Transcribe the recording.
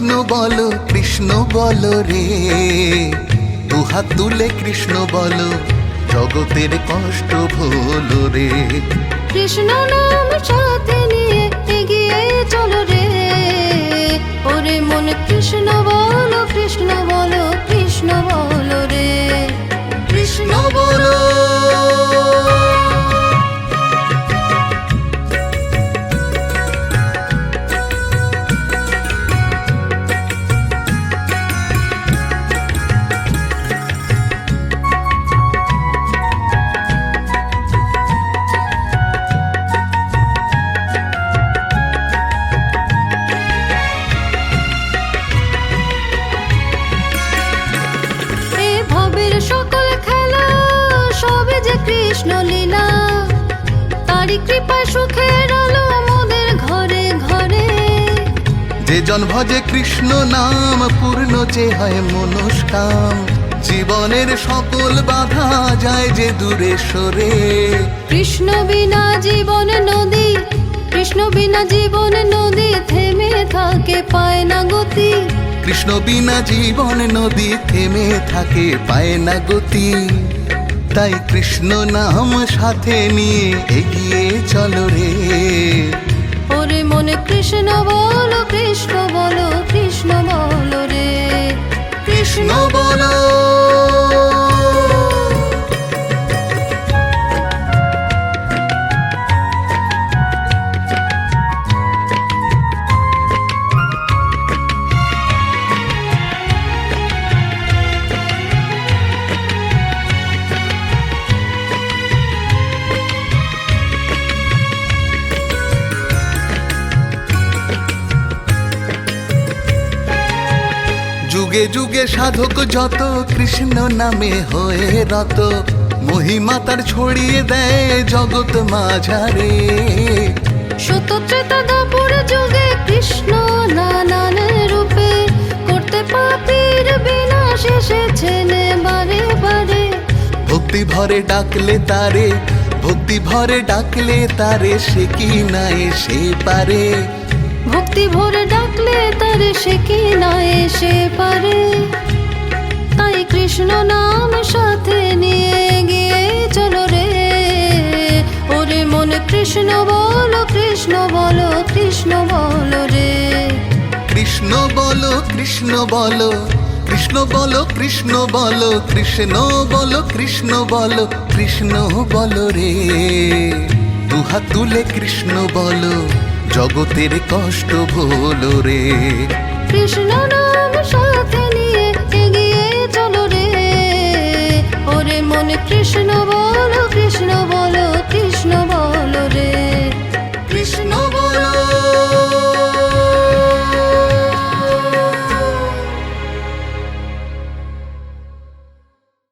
কৃষ্ণ বলো রে, দুহাত তুলে কৃষ্ণ বলো, জগতের কষ্ট ভোলো রে। কৃষ্ণ নাম সাথে নিয়ে এগিয়ে চলো রে, ওরে মন কৃষ্ণ বলো, কৃষ্ণ বলো, কৃষ্ণ বলো রে, কৃষ্ণ বলো। সকল খেলা সবে যে কৃষ্ণ লীলা, তারি কৃপায় সুখের আলো মোদের ঘরে ঘরে। যে জন ভজে কৃষ্ণ নাম পূর্ণ যে হয় মনস্কাম, জীবনের সকল বাধা যায় যে দূরে সরে। কৃষ্ণ বিনা জীবন নদী, কৃষ্ণ বিনা জীবন নদী থেমে থাকে পায় না গতি। কৃষ্ণ বিনা জীবন নদী থেমে থাকে পায় না গতি, তাই কৃষ্ণ নাম সাথে নিয়ে এগিয়ে চলো রে। ওরে মনে কৃষ্ণ বলো, কৃষ্ণ বলো, কৃষ্ণ বলো রে, কৃষ্ণ বলো। যুগে যুগে সাধক যত কৃষ্ণ নামে হয়ে রত, মহিমা তার ছড়িয়ে দেয় জগৎ মাঝারে। সত্য ত্রেতা দাপর যুগে কৃষ্ণ নানান রূপে, করতে পাপীর বিনাশ এসেছেন বারে বারে। ভক্তি ভরে ডাকলে তারে, ভক্তি ভরে ডাকলে তারে, সে কি না এসে পারে। ভক্তি ভরে ডাকলে তারে, সে কি না এসে পারে। তাই কৃষ্ণ নাম সাথে নিয়ে গিয়ে চলো রে, ওরে মনে কৃষ্ণ বলো, কৃষ্ণ বলো, কৃষ্ণ বলো রে। কৃষ্ণ বলো, কৃষ্ণ বলো, কৃষ্ণ বলো, কৃষ্ণ বলো, কৃষ্ণ বলো, কৃষ্ণ বলো, কৃষ্ণ বলো রে। দুহাত তুলে কৃষ্ণ বলো, জগতের কষ্ট ভোলো রে। কৃষ্ণ নাম সাথে নিয়ে এগিয়ে চলো রে, ওরে মনে কৃষ্ণ বলো, কৃষ্ণ বলো।